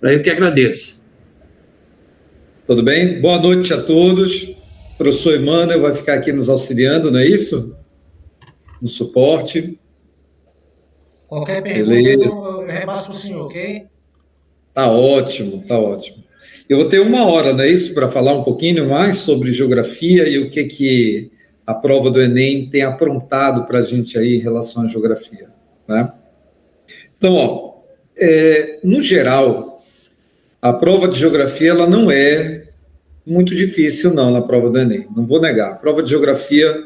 Eu que agradeço. Tudo bem? Boa noite a todos. O professor Emmanuel vai ficar aqui nos auxiliando, não é isso? No suporte. Qualquer pergunta Beleza. eu repasso para o senhor, ok? Tá ótimo, tá ótimo. Eu vou ter 1 hora, não é isso? Para falar um pouquinho mais sobre geografia e o que a prova do Enem tem aprontado para a gente aí em relação à geografia, né? Então, no geral, a prova de geografia ela não é muito difícil, não, na prova do Enem, não vou negar. A prova de geografia,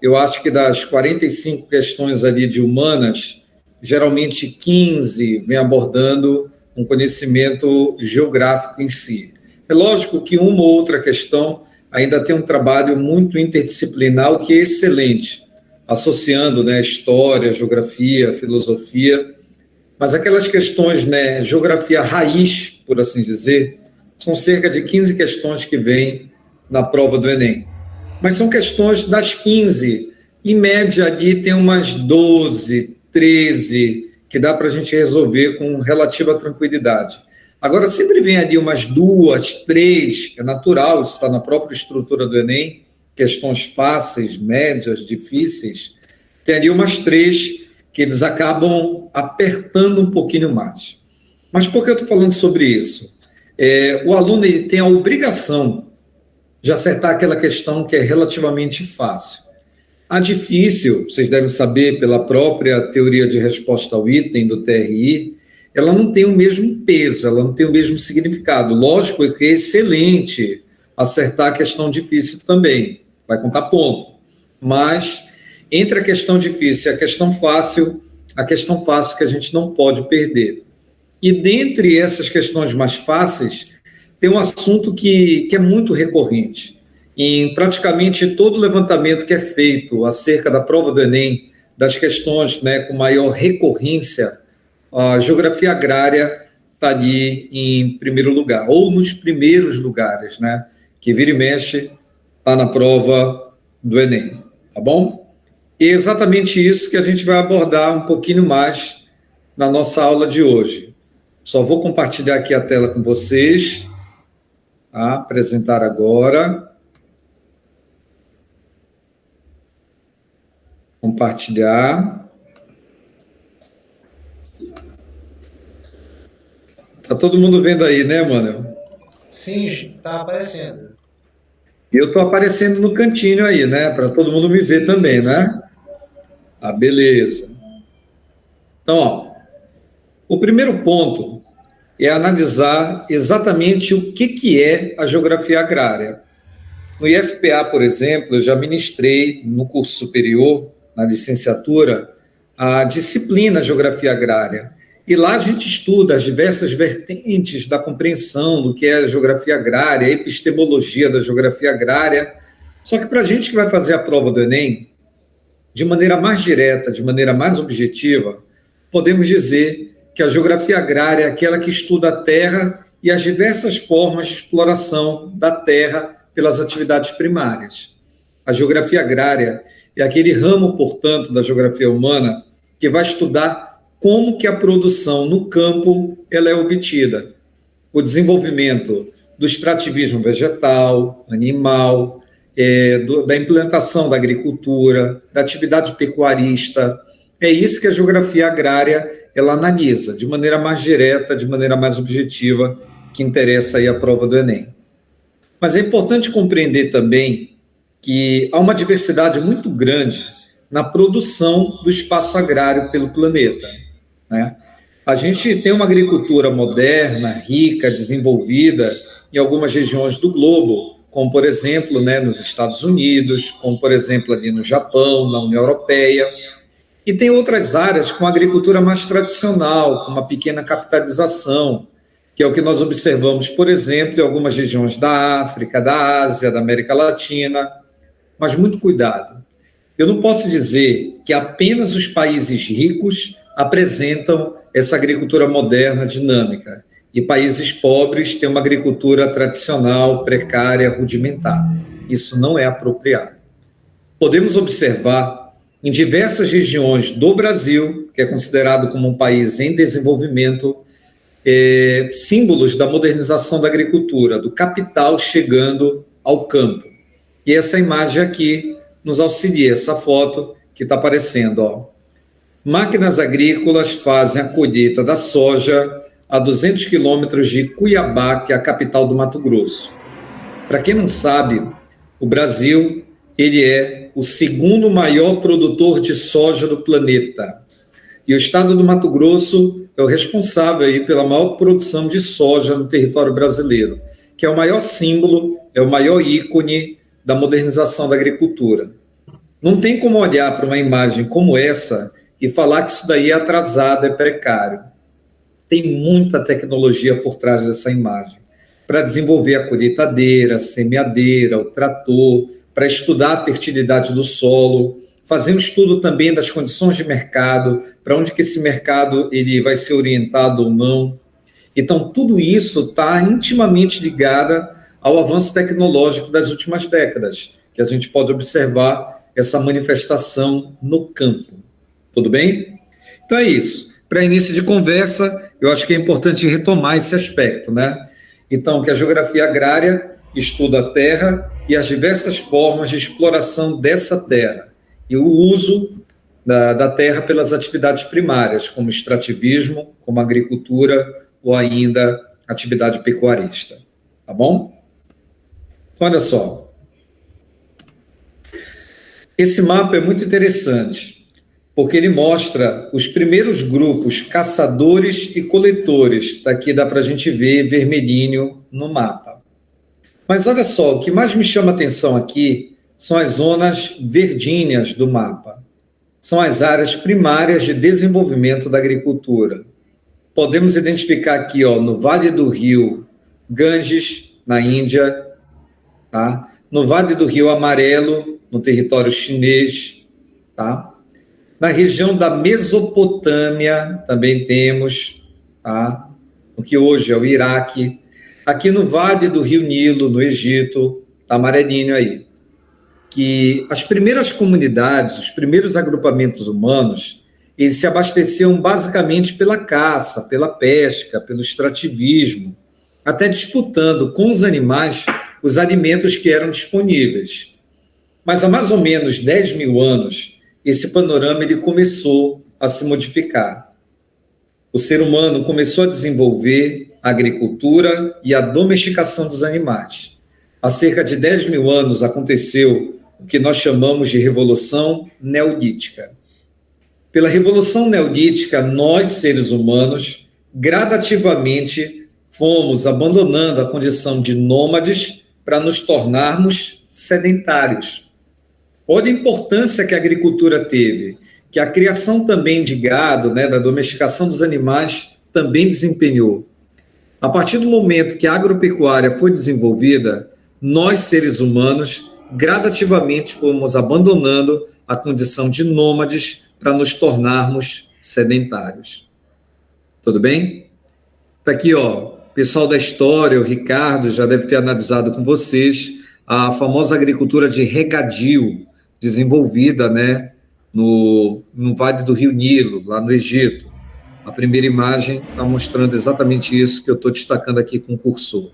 eu acho que das 45 questões ali de humanas, geralmente 15 vem abordando um conhecimento geográfico em si. É lógico que uma ou outra questão ainda tem um trabalho muito interdisciplinar, o que é excelente, associando, né, história, geografia, filosofia, mas aquelas questões, né, geografia raiz, por assim dizer, são cerca de 15 questões que vêm na prova do Enem. Mas são questões das 15, em média ali tem umas 12, 13, que dá para a gente resolver com relativa tranquilidade. Agora, sempre vem ali umas 2, 3, que é natural, isso está na própria estrutura do Enem, questões fáceis, médias, difíceis, tem ali umas 3 que eles acabam apertando um pouquinho mais. Mas por que eu estou falando sobre isso? O aluno ele tem a obrigação de acertar aquela questão que é relativamente fácil. A difícil, vocês devem saber pela própria teoria de resposta ao item do TRI, ela não tem o mesmo peso, ela não tem o mesmo significado. Lógico que é excelente acertar a questão difícil também, vai contar ponto. Mas entre a questão difícil e a questão fácil que a gente não pode perder. E dentre essas questões mais fáceis, tem um assunto que é muito recorrente. Em praticamente todo levantamento que é feito acerca da prova do Enem, das questões, né, com maior recorrência, a geografia agrária está ali em primeiro lugar, ou nos primeiros lugares, né, que vira e mexe, está na prova do Enem, tá bom? E é exatamente isso que a gente vai abordar um pouquinho mais na nossa aula de hoje. Só vou compartilhar aqui a tela com vocês. Apresentar agora. Compartilhar. Tá todo mundo vendo aí, né, mano? Sim, está aparecendo. E eu estou aparecendo no cantinho aí, né? Para todo mundo me ver também, né? Beleza. Então, o primeiro ponto é analisar exatamente o que é a geografia agrária. No IFPA, por exemplo, eu já ministrei no curso superior, na licenciatura, a disciplina Geografia Agrária. E lá a gente estuda as diversas vertentes da compreensão do que é a geografia agrária, a epistemologia da geografia agrária. Só que para a gente que vai fazer a prova do Enem, de maneira mais direta, de maneira mais objetiva, podemos dizer que a geografia agrária é aquela que estuda a terra e as diversas formas de exploração da terra pelas atividades primárias. A geografia agrária é aquele ramo, portanto, da geografia humana que vai estudar como que a produção no campo ela é obtida. O desenvolvimento do extrativismo vegetal, animal, da implantação da agricultura, da atividade pecuarista. É isso que a geografia agrária ela analisa de maneira mais direta, de maneira mais objetiva, que interessa aí a prova do Enem. Mas é importante compreender também que há uma diversidade muito grande na produção do espaço agrário pelo planeta, né? A gente tem uma agricultura moderna, rica, desenvolvida em algumas regiões do globo, como, por exemplo, né, nos Estados Unidos, como, por exemplo, ali no Japão, na União Europeia. E tem outras áreas com agricultura mais tradicional, com uma pequena capitalização, que é o que nós observamos, por exemplo, em algumas regiões da África, da Ásia, da América Latina. Mas muito cuidado. Eu não posso dizer que apenas os países ricos apresentam essa agricultura moderna, dinâmica, e países pobres têm uma agricultura tradicional, precária, rudimentar. Isso não é apropriado. Podemos observar em diversas regiões do Brasil, que é considerado como um país em desenvolvimento, símbolos da modernização da agricultura, do capital chegando ao campo. E essa imagem aqui nos auxilia, essa foto que está aparecendo, ó. Máquinas agrícolas fazem a colheita da soja a 200 quilômetros de Cuiabá, que é a capital do Mato Grosso. Para quem não sabe, o Brasil ele é o segundo maior produtor de soja do planeta. E o estado do Mato Grosso é o responsável aí pela maior produção de soja no território brasileiro, que é o maior símbolo, é o maior ícone da modernização da agricultura. Não tem como olhar para uma imagem como essa e falar que isso daí é atrasado, é precário. Tem muita tecnologia por trás dessa imagem, para desenvolver a colheitadeira, a semeadeira, o trator, para estudar a fertilidade do solo, fazer um estudo também das condições de mercado, para onde que esse mercado ele vai ser orientado ou não. Então, tudo isso está intimamente ligado ao avanço tecnológico das últimas décadas, que a gente pode observar essa manifestação no campo. Tudo bem? Então é isso. Para início de conversa, eu acho que é importante retomar esse aspecto, né? Então, que a geografia agrária estuda a terra e as diversas formas de exploração dessa terra e o uso da terra pelas atividades primárias, como extrativismo, como agricultura ou ainda atividade pecuarista. Tá bom? Olha só. Esse mapa é muito interessante, porque ele mostra os primeiros grupos caçadores e coletores. Daqui dá para a gente ver vermelhinho no mapa. Mas olha só, o que mais me chama a atenção aqui são as zonas verdinhas do mapa. São as áreas primárias de desenvolvimento da agricultura. Podemos identificar aqui, ó, no Vale do Rio Ganges, na Índia, tá? No Vale do Rio Amarelo, no território chinês, tá? Na região da Mesopotâmia também temos, tá? O que hoje é o Iraque. Aqui no Vale do Rio Nilo, no Egito, tá amarelinho aí. Que as primeiras comunidades, os primeiros agrupamentos humanos, eles se abasteciam basicamente pela caça, pela pesca, pelo extrativismo, até disputando com os animais os alimentos que eram disponíveis. Mas há mais ou menos 10 mil anos, esse panorama ele começou a se modificar. O ser humano começou a desenvolver a agricultura e a domesticação dos animais. Há cerca de 10 mil anos aconteceu o que nós chamamos de Revolução Neolítica. Pela Revolução Neolítica, nós, seres humanos, gradativamente fomos abandonando a condição de nômades para nos tornarmos sedentários. Olha a importância que a agricultura teve, que a criação também de gado, né, da domesticação dos animais, também desempenhou. A partir do momento que a agropecuária foi desenvolvida, nós, seres humanos, gradativamente fomos abandonando a condição de nômades para nos tornarmos sedentários. Tudo bem? Está aqui, ó, pessoal da história, o Ricardo já deve ter analisado com vocês a famosa agricultura de regadio, desenvolvida, né, no Vale do Rio Nilo, lá no Egito. A primeira imagem está mostrando exatamente isso que eu estou destacando aqui com o cursor.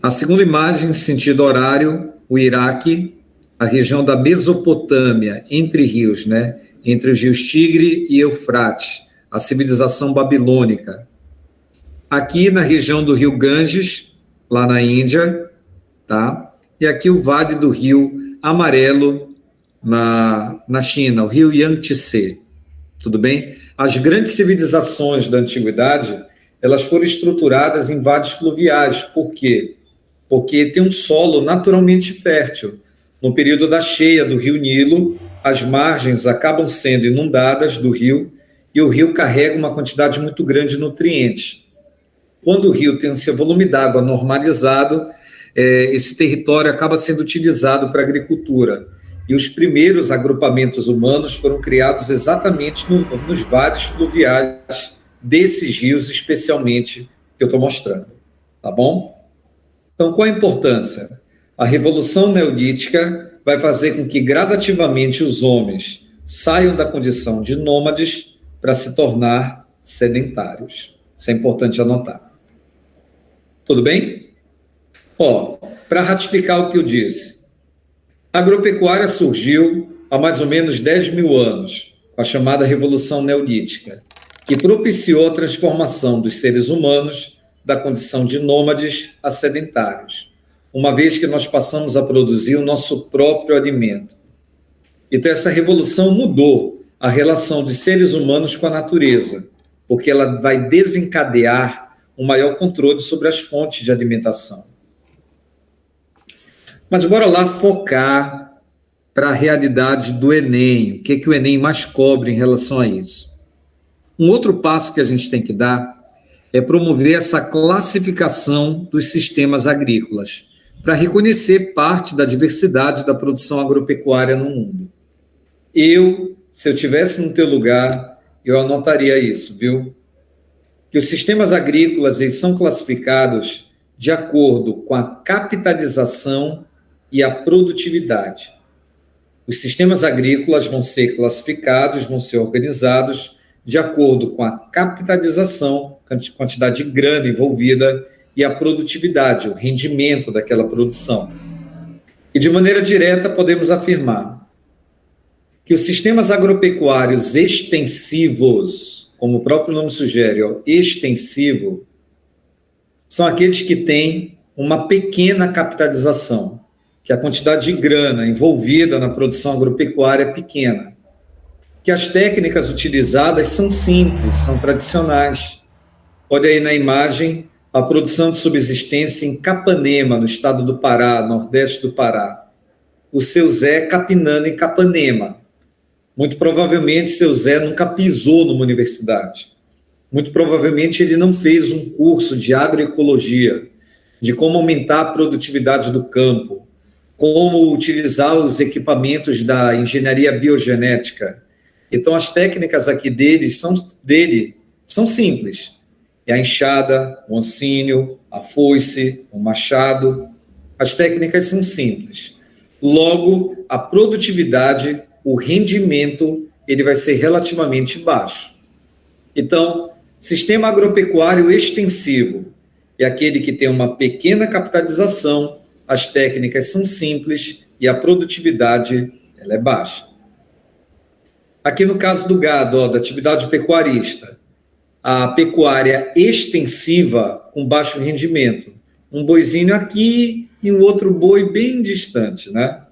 A segunda imagem, em sentido horário, o Iraque, a região da Mesopotâmia, entre rios, né, entre os rios Tigre e Eufrates, a civilização babilônica. Aqui na região do rio Ganges, lá na Índia, tá? E aqui o Vale do Rio Amarelo, na China, o rio Yangtze. Tudo bem? As grandes civilizações da antiguidade, elas foram estruturadas em vales fluviais. Por quê? Porque tem um solo naturalmente fértil. No período da cheia do rio Nilo, as margens acabam sendo inundadas do rio e o rio carrega uma quantidade muito grande de nutrientes. Quando o rio tem seu volume d'água normalizado, esse território acaba sendo utilizado para a agricultura. E os primeiros agrupamentos humanos foram criados exatamente nos vales fluviais desses rios, especialmente, que eu estou mostrando. Tá bom? Então, qual a importância? A Revolução Neolítica vai fazer com que, gradativamente, os homens saiam da condição de nômades para se tornar sedentários. Isso é importante anotar. Tudo bem? Para ratificar o que eu disse, a agropecuária surgiu há mais ou menos 10 mil anos, com a chamada Revolução Neolítica, que propiciou a transformação dos seres humanos da condição de nômades a sedentários, uma vez que nós passamos a produzir o nosso próprio alimento. Então, essa revolução mudou a relação dos seres humanos com a natureza, porque ela vai desencadear um maior controle sobre as fontes de alimentação. Mas bora lá focar para a realidade do Enem. O que o Enem mais cobre em relação a isso? Um outro passo que a gente tem que dar é promover essa classificação dos sistemas agrícolas, para reconhecer parte da diversidade da produção agropecuária no mundo. Se eu tivesse no teu lugar, eu anotaria isso, viu? Que os sistemas agrícolas eles são classificados de acordo com a capitalização e a produtividade. Os sistemas agrícolas vão ser classificados, vão ser organizados de acordo com a capitalização, quantidade de grana envolvida, e a produtividade, o rendimento daquela produção. E de maneira direta podemos afirmar que os sistemas agropecuários extensivos, como o próprio nome sugere, extensivo, são aqueles que têm uma pequena capitalização, que a quantidade de grana envolvida na produção agropecuária é pequena, que as técnicas utilizadas são simples, são tradicionais. Olha aí na imagem a produção de subsistência em Capanema, no estado do Pará, nordeste do Pará. O seu Zé capinando em Capanema. Muito provavelmente seu Zé nunca pisou numa universidade. Muito provavelmente ele não fez um curso de agroecologia, de como aumentar a produtividade do campo, como utilizar os equipamentos da engenharia biogenética. Então, as técnicas aqui dele são simples. É a enxada, o ansínio, a foice, o machado. As técnicas são simples. Logo, a produtividade, o rendimento, ele vai ser relativamente baixo. Então, sistema agropecuário extensivo é aquele que tem uma pequena capitalização, as técnicas são simples e a produtividade ela é baixa. Aqui no caso do gado, da atividade pecuarista, a pecuária extensiva com baixo rendimento. Um boizinho aqui e um outro boi bem distante, né?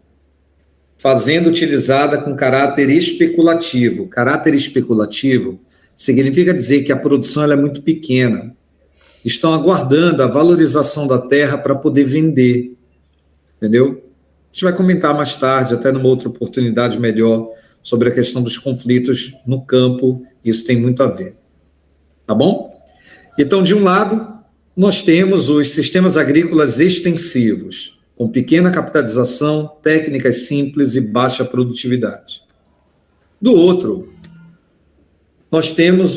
Fazenda utilizada com caráter especulativo. Caráter especulativo significa dizer que a produção ela é muito pequena. Estão aguardando a valorização da terra para poder vender. Entendeu? A gente vai comentar mais tarde, até numa outra oportunidade melhor, sobre a questão dos conflitos no campo. Isso tem muito a ver. Tá bom? Então, de um lado, nós temos os sistemas agrícolas extensivos, com pequena capitalização, técnicas simples e baixa produtividade. Do outro, nós temos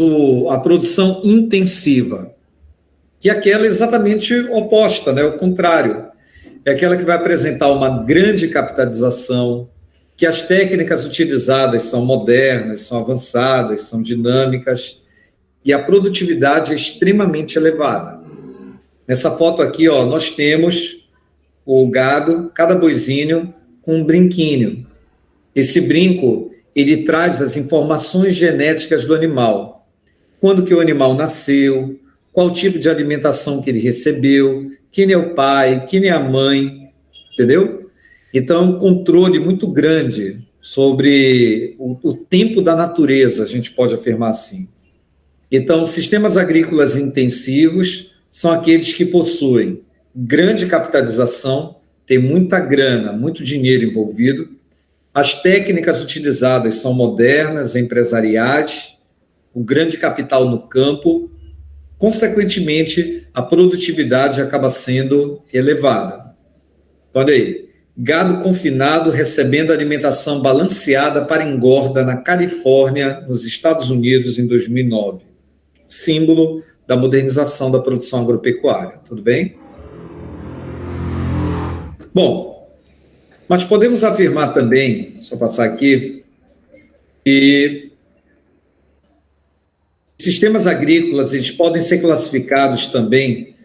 a produção intensiva, que é aquela exatamente oposta, né? O contrário. É aquela que vai apresentar uma grande capitalização, que as técnicas utilizadas são modernas, são avançadas, são dinâmicas, e a produtividade é extremamente elevada. Nessa foto aqui, nós temos o gado, cada boizinho com um brinquinho. Esse brinco, ele traz as informações genéticas do animal. Quando que o animal nasceu, qual tipo de alimentação que ele recebeu, quem é o pai, quem é a mãe, entendeu? Então, é um controle muito grande sobre o tempo da natureza, a gente pode afirmar assim. Então, sistemas agrícolas intensivos são aqueles que possuem grande capitalização, tem muita grana, muito dinheiro envolvido. As técnicas utilizadas são modernas, empresariais, o grande capital no campo. Consequentemente, a produtividade acaba sendo elevada. Olha aí, gado confinado recebendo alimentação balanceada para engorda na Califórnia, nos Estados Unidos, em 2009. Símbolo da modernização da produção agropecuária. Tudo bem? Bom, mas podemos afirmar também, só passar aqui, que sistemas agrícolas, eles podem ser classificados também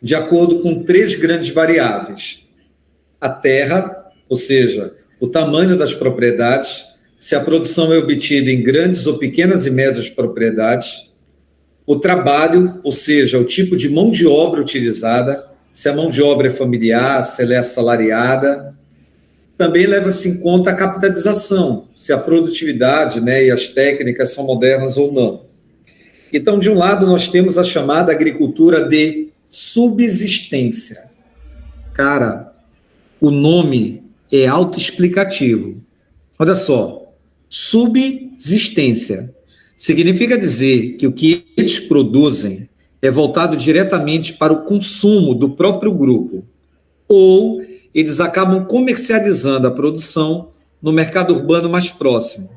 de acordo com 3 grandes variáveis. A terra, ou seja, o tamanho das propriedades, se a produção é obtida em grandes ou pequenas e médias propriedades, o trabalho, ou seja, o tipo de mão de obra utilizada, se a mão de obra é familiar, se ela é assalariada. Também leva-se em conta a capitalização, se a produtividade, né, e as técnicas são modernas ou não. Então, de um lado, nós temos a chamada agricultura de subsistência. Cara, o nome é autoexplicativo. Olha só, subsistência significa dizer que o que eles produzem é voltado diretamente para o consumo do próprio grupo, ou eles acabam comercializando a produção no mercado urbano mais próximo.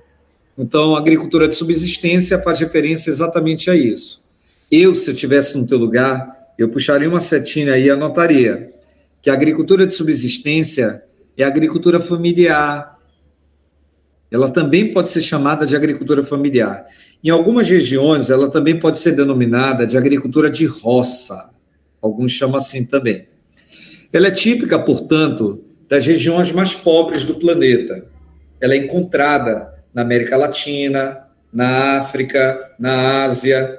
Então, a agricultura de subsistência faz referência exatamente a isso. Eu, se eu estivesse no teu lugar, eu puxaria uma setinha aí e anotaria que a agricultura de subsistência é a agricultura familiar. Ela também pode ser chamada de agricultura familiar. Em algumas regiões, ela também pode ser denominada de agricultura de roça. Alguns chamam assim também. Ela é típica, portanto, das regiões mais pobres do planeta. Ela é encontrada na América Latina, na África, na Ásia.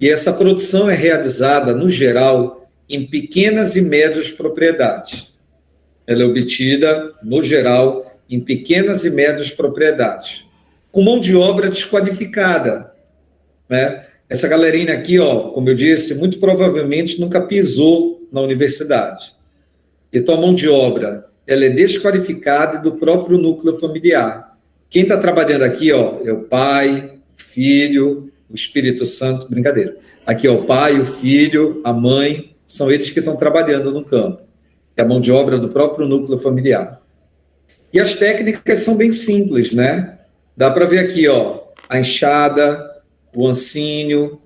E essa produção é realizada, no geral, em pequenas e médias propriedades. Ela é obtida, no geral, em pequenas e médias propriedades, com mão de obra desqualificada, né? Essa galerinha aqui, ó, como eu disse, muito provavelmente nunca pisou na universidade. Então, a mão de obra, ela é desqualificada do próprio núcleo familiar. Quem está trabalhando aqui, ó, é o Pai, o Filho, o Espírito Santo, brincadeira. Aqui, ó, o Pai, o Filho, a Mãe, são eles que estão trabalhando no campo. É a mão de obra do próprio núcleo familiar. E as técnicas são bem simples, né? Dá para ver aqui, ó, a enxada, o ancinho,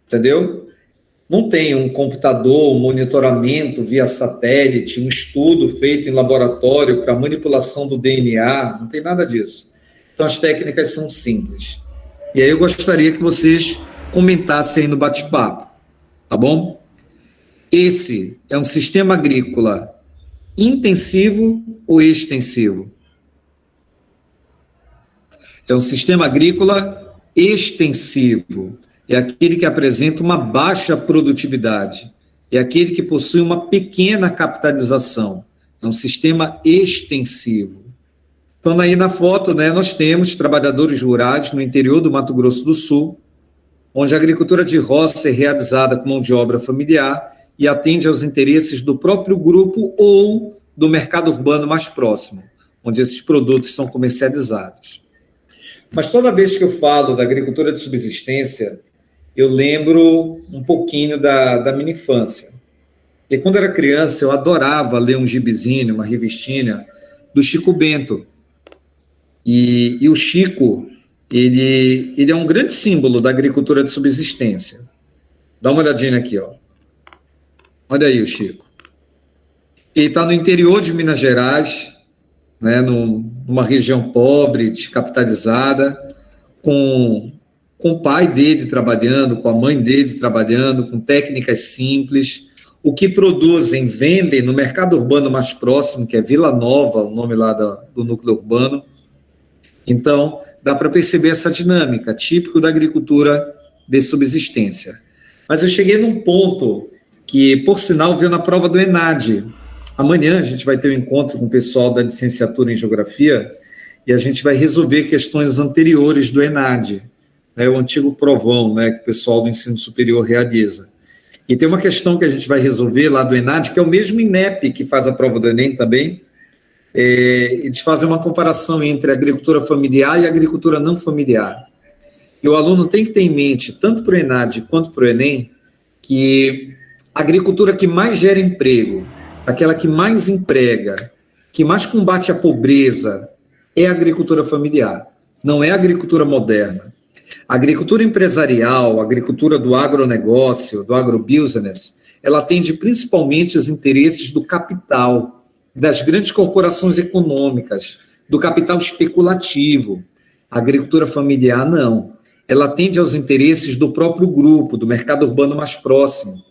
entendeu? Não tem um computador, um monitoramento via satélite, um estudo feito em laboratório para manipulação do DNA, não tem nada disso. Então, as técnicas são simples. E aí eu gostaria que vocês comentassem aí no bate-papo, tá bom? Esse é um sistema agrícola intensivo ou extensivo? É um sistema agrícola extensivo. É aquele que apresenta uma baixa produtividade. É aquele que possui uma pequena capitalização. É um sistema extensivo. Então, aí na foto, né, nós temos trabalhadores rurais no interior do Mato Grosso do Sul, onde a agricultura de roça é realizada com mão de obra familiar e atende aos interesses do próprio grupo ou do mercado urbano mais próximo, onde esses produtos são comercializados. Mas toda vez que eu falo da agricultura de subsistência, eu lembro um pouquinho da minha infância. E quando eu era criança, eu adorava ler um gibizinho, uma revistinha, do Chico Bento. E o Chico, ele é um grande símbolo da agricultura de subsistência. Dá uma olhadinha aqui, ó. Olha aí o Chico. Ele está no interior de Minas Gerais, né, numa região pobre, descapitalizada, com o pai dele trabalhando, com a mãe dele trabalhando, com técnicas simples. O que produzem, vendem no mercado urbano mais próximo, que é Vila Nova, o nome lá do núcleo urbano. Então, dá para perceber essa dinâmica, típico da agricultura de subsistência. Mas eu cheguei num ponto que, por sinal, veio na prova do ENAD. Amanhã a gente vai ter um encontro com o pessoal da licenciatura em Geografia e a gente vai resolver questões anteriores do ENAD, né, o antigo provão, né, que o pessoal do ensino superior realiza. E tem uma questão que a gente vai resolver lá do ENAD, que é o mesmo INEP que faz a prova do Enem também. Eles fazem uma comparação entre a agricultura familiar e a agricultura não familiar. E o aluno tem que ter em mente, tanto para o ENAD quanto para o Enem, que a agricultura que mais gera emprego, aquela que mais emprega, que mais combate a pobreza, é a agricultura familiar, não é a agricultura moderna. A agricultura empresarial, a agricultura do agronegócio, do agrobusiness, ela atende principalmente os interesses do capital, das grandes corporações econômicas, do capital especulativo. A agricultura familiar, não. ela atende aos interesses do próprio grupo, do mercado urbano mais próximo.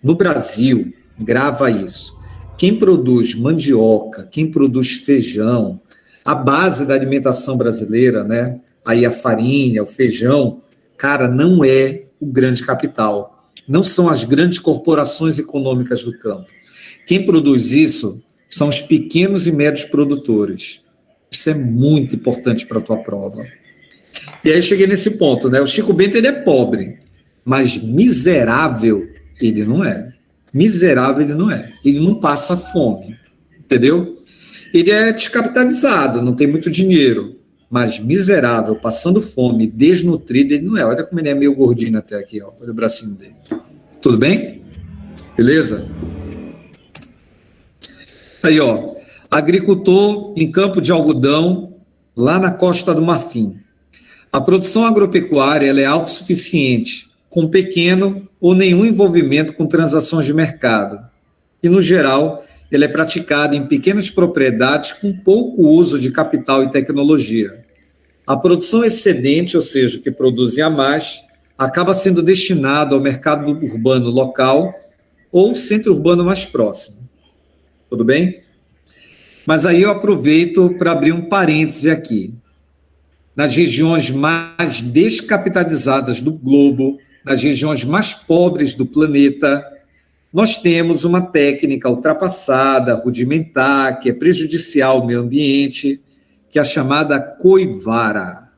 No Brasil, grava isso, quem produz mandioca, quem produz feijão, a base da alimentação brasileira, né? Aí a farinha, o feijão, cara, não é o grande capital, não são as grandes corporações econômicas do campo. Quem produz isso são os pequenos e médios produtores. Isso é muito importante para a tua prova. E aí eu cheguei nesse ponto, né? O Chico Bento, ele é pobre, mas miserável ele não é. Miserável ele não é. Ele não passa fome, entendeu? Ele é descapitalizado, não tem muito dinheiro, mas miserável, passando fome, desnutrido, ele não é. Olha como ele é meio gordinho até aqui, ó. Olha o bracinho dele. Tudo bem? Beleza? Aí, ó. Agricultor em campo de algodão, lá na Costa do Marfim. A produção agropecuária ela é autossuficiente, com pequeno ou nenhum envolvimento com transações de mercado. E, no geral, ela é praticada em pequenas propriedades com pouco uso de capital e tecnologia. A produção excedente, ou seja, o que produzem a mais, acaba sendo destinado ao mercado urbano local ou centro urbano mais próximo. Tudo bem? Mas aí eu aproveito para abrir um parêntese aqui. Nas regiões mais descapitalizadas do globo, nas regiões mais pobres do planeta, nós temos uma técnica ultrapassada, rudimentar, que é prejudicial ao meio ambiente, que é a chamada coivara,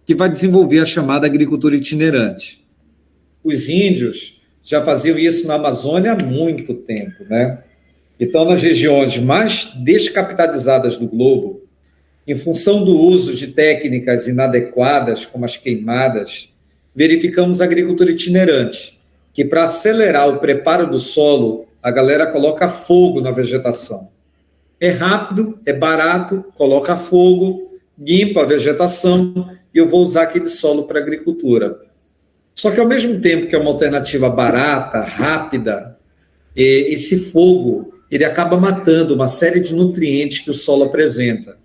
que vai desenvolver a chamada agricultura itinerante. Os índios já faziam isso na Amazônia há muito tempo, né? Então, nas regiões mais descapitalizadas do globo, em função do uso de técnicas inadequadas, como as queimadas, verificamos a agricultura itinerante, que para acelerar o preparo do solo, a galera coloca fogo na vegetação. É rápido, é barato, coloca fogo, limpa a vegetação e eu vou usar aquele solo para agricultura. Só que ao mesmo tempo que é uma alternativa barata, rápida, esse fogo ele acaba matando uma série de nutrientes que o solo apresenta.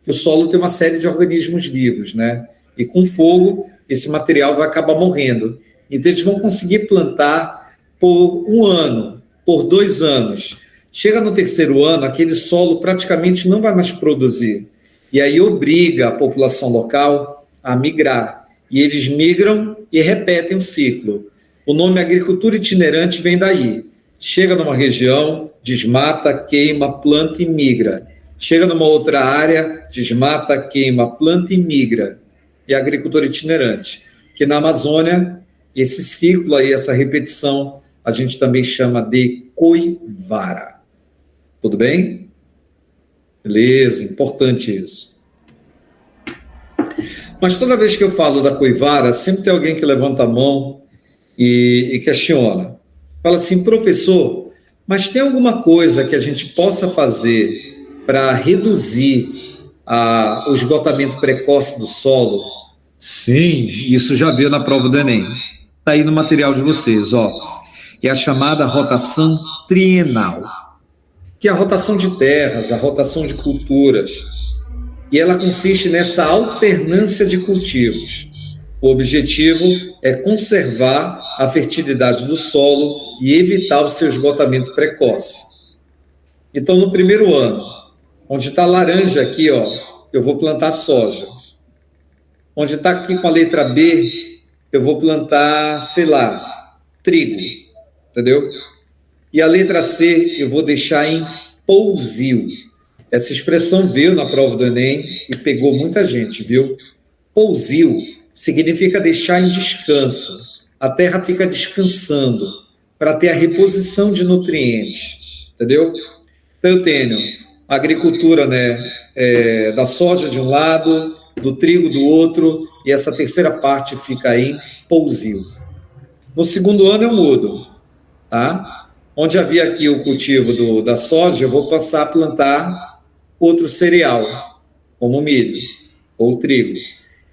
O solo tem uma série de organismos vivos, né? E com fogo, esse material vai acabar morrendo. Então, eles vão conseguir plantar por 1 ano, por 2 anos. Chega no 3º ano, aquele solo praticamente não vai mais produzir. E aí obriga a população local a migrar. E eles migram e repetem o ciclo. O nome agricultura itinerante vem daí. Chega numa região, desmata, queima, planta e migra. Chega numa outra área, desmata, queima, planta e migra. E a agricultura itinerante. Que na Amazônia, esse ciclo aí, essa repetição, a gente também chama de coivara. Tudo bem? Beleza, importante isso. Mas toda vez que eu falo da coivara, sempre tem alguém que levanta a mão e questiona. Fala assim, professor, mas tem alguma coisa que a gente possa fazer para reduzir o esgotamento precoce do solo? Sim, isso já veio na prova do Enem. Está aí no material de vocês, ó. É a chamada rotação trienal, que é a rotação de terras, a rotação de culturas. E ela consiste nessa alternância de cultivos. O objetivo é conservar a fertilidade do solo e evitar o seu esgotamento precoce. Então, no primeiro ano, onde está laranja aqui, ó, eu vou plantar soja. Onde está aqui com a letra B, eu vou plantar, sei lá, trigo, entendeu? E a letra C eu vou deixar em pousio. Essa expressão veio na prova do Enem e pegou muita gente, viu? Pousio significa deixar em descanso. A terra fica descansando para ter a reposição de nutrientes, entendeu? Então eu tenho a agricultura, né, da soja de um lado, do trigo do outro, e essa terceira parte fica em pousio. No segundo ano eu mudo, tá? Onde havia aqui o cultivo da soja, eu vou passar a plantar outro cereal, como milho ou trigo.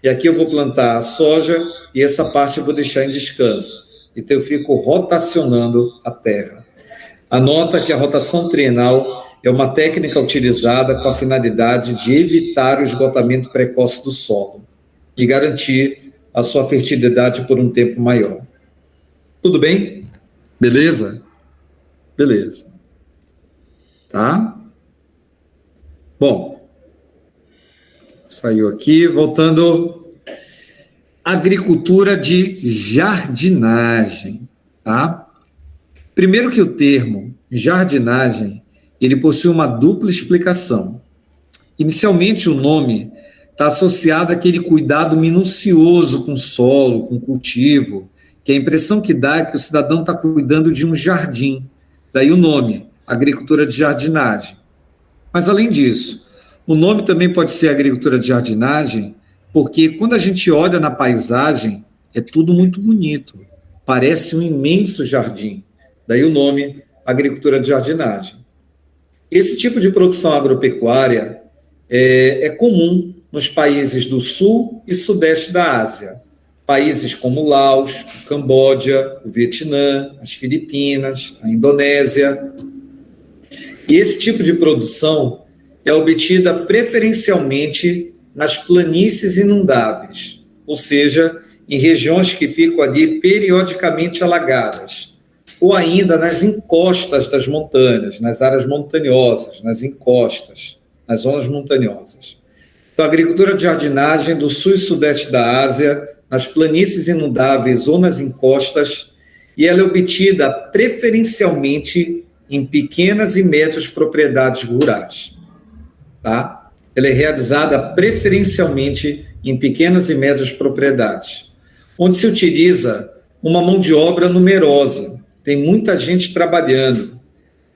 E aqui eu vou plantar a soja e essa parte eu vou deixar em descanso. Então eu fico rotacionando a terra. Anota que a rotação trienal é uma técnica utilizada com a finalidade de evitar o esgotamento precoce do solo e garantir a sua fertilidade por um tempo maior. Tudo bem? Beleza? Beleza. Tá? Bom, saiu aqui, voltando. Agricultura de jardinagem, tá? Primeiro que o termo jardinagem, ele possui uma dupla explicação. Inicialmente, o nome está associado àquele cuidado minucioso com o solo, com o cultivo, que a impressão que dá é que o cidadão está cuidando de um jardim. Daí o nome, agricultura de jardinagem. Mas, além disso, o nome também pode ser agricultura de jardinagem, porque quando a gente olha na paisagem, é tudo muito bonito. Parece um imenso jardim. Daí o nome, agricultura de jardinagem. Esse tipo de produção agropecuária é comum nos países do sul e sudeste da Ásia. Países como Laos, Camboja, o Vietnã, as Filipinas, a Indonésia. E esse tipo de produção é obtida preferencialmente nas planícies inundáveis, ou seja, em regiões que ficam ali periodicamente alagadas, ou ainda nas encostas das montanhas, nas áreas montanhosas, nas encostas, nas zonas montanhosas. Então, a agricultura de jardinagem do sul e sudeste da Ásia, nas planícies inundáveis ou nas encostas, e ela é obtida preferencialmente em pequenas e médias propriedades rurais. Tá? Ela é realizada preferencialmente em pequenas e médias propriedades, onde se utiliza uma mão de obra numerosa, tem muita gente trabalhando.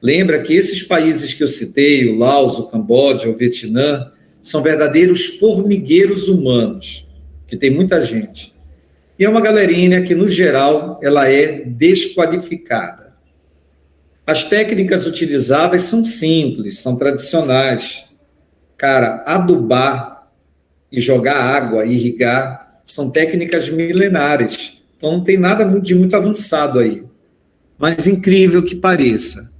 Lembra que esses países que eu citei, o Laos, o Camboja, o Vietnã, são verdadeiros formigueiros humanos, que tem muita gente. E é uma galerinha que, no geral, ela é desqualificada. As técnicas utilizadas são simples, são tradicionais. Cara, adubar e jogar água, irrigar, são técnicas milenares. Então, não tem nada de muito avançado aí. Mas, incrível que pareça,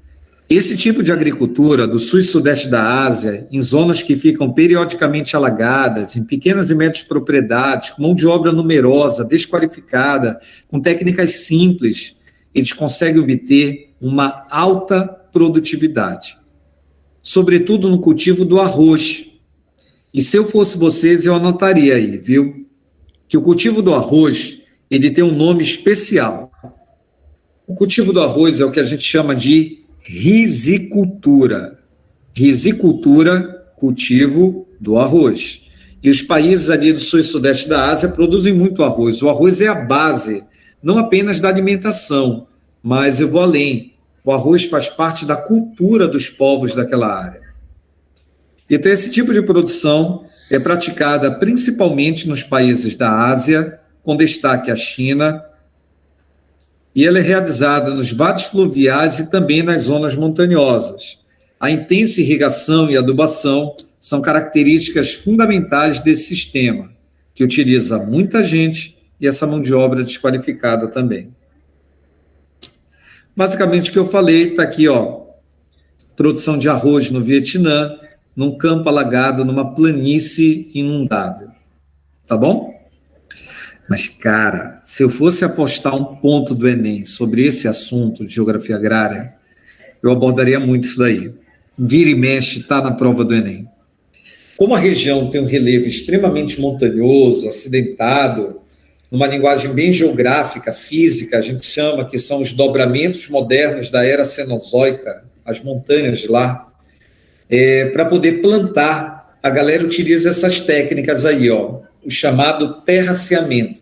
esse tipo de agricultura do sul e sudeste da Ásia, em zonas que ficam periodicamente alagadas, em pequenas e médias propriedades, com mão de obra numerosa, desqualificada, com técnicas simples, eles conseguem obter uma alta produtividade, sobretudo no cultivo do arroz. E se eu fosse vocês, eu anotaria aí, viu? Que o cultivo do arroz, ele tem um nome especial. O cultivo do arroz é o que a gente chama de rizicultura. Rizicultura, cultivo do arroz. E os países ali do sul e sudeste da Ásia produzem muito arroz. O arroz é a base, não apenas da alimentação, mas eu vou além. O arroz faz parte da cultura dos povos daquela área. Então, esse tipo de produção é praticada principalmente nos países da Ásia, com destaque à China, e ela é realizada nos vales fluviais e também nas zonas montanhosas. A intensa irrigação e adubação são características fundamentais desse sistema, que utiliza muita gente e essa mão de obra desqualificada também. Basicamente, o que eu falei está aqui, ó, produção de arroz no Vietnã, num campo alagado, numa planície inundável. Tá bom? Mas, cara, se eu fosse apostar um ponto do Enem sobre esse assunto de geografia agrária, eu abordaria muito isso daí. Vira e mexe, está na prova do Enem. Como a região tem um relevo extremamente montanhoso, acidentado, numa linguagem bem geográfica, física, a gente chama que são os dobramentos modernos da era cenozoica, as montanhas de lá, para poder plantar, a galera utiliza essas técnicas aí, ó, o chamado terraceamento.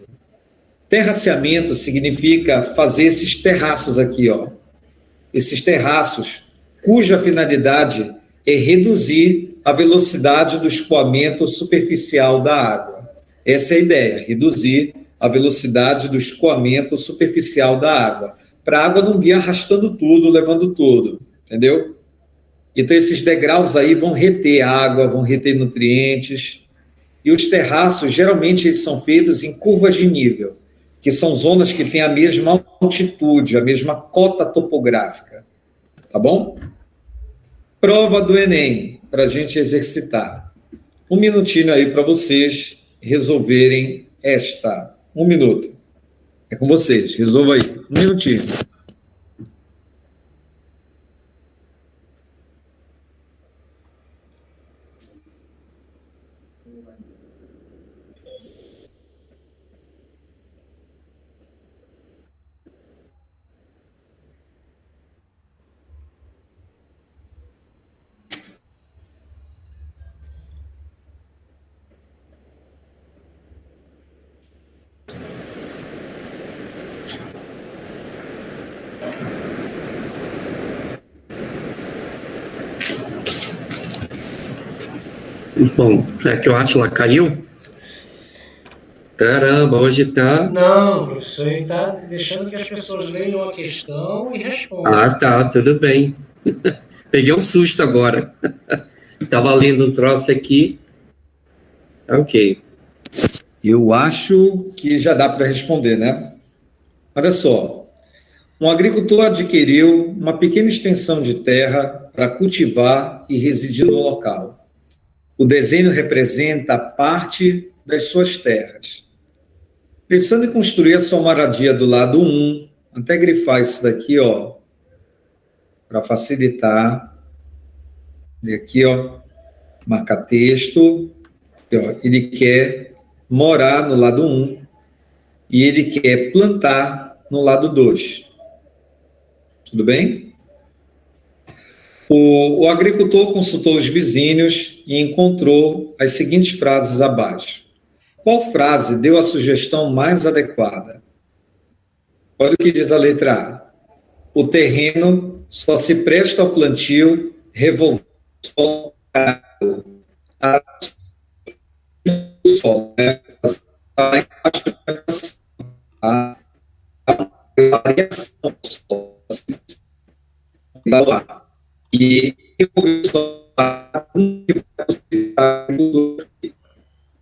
Terraceamento significa fazer esses terraços aqui, ó, esses terraços, cuja finalidade é reduzir a velocidade do escoamento superficial da água. Essa é a ideia, reduzir a velocidade do escoamento superficial da água, para a água não vir arrastando tudo, levando tudo, entendeu? Então, esses degraus aí vão reter água, vão reter nutrientes, e os terraços, geralmente, eles são feitos em curvas de nível, que são zonas que têm a mesma altitude, a mesma cota topográfica, tá bom? Prova do Enem, para a gente exercitar. Um minutinho aí para vocês resolverem esta. Um minuto. É com vocês. Resolva aí. Um minutinho. Bom, é que o Átila caiu? Caramba, hoje tá... Não, professor, ele está deixando que as pessoas leiam a questão e respondam. Ah, tá, tudo bem. Peguei um susto agora. Tava lendo um troço aqui. Ok. Eu acho que já dá para responder, né? Olha só. Um agricultor adquiriu uma pequena extensão de terra para cultivar e residir no local. O desenho representa parte das suas terras. Pensando em construir a sua moradia do lado 1, até grifar isso daqui, ó, para facilitar. E aqui, ó, marca texto. Aqui, ó, ele quer morar no lado 1 e ele quer plantar no lado 2. Tudo bem? O agricultor consultou os vizinhos e encontrou as seguintes frases abaixo. Qual frase deu a sugestão mais adequada? Olha o que diz a letra A. O terreno só se presta ao plantio revolvendo o solo né? A variação do solo. E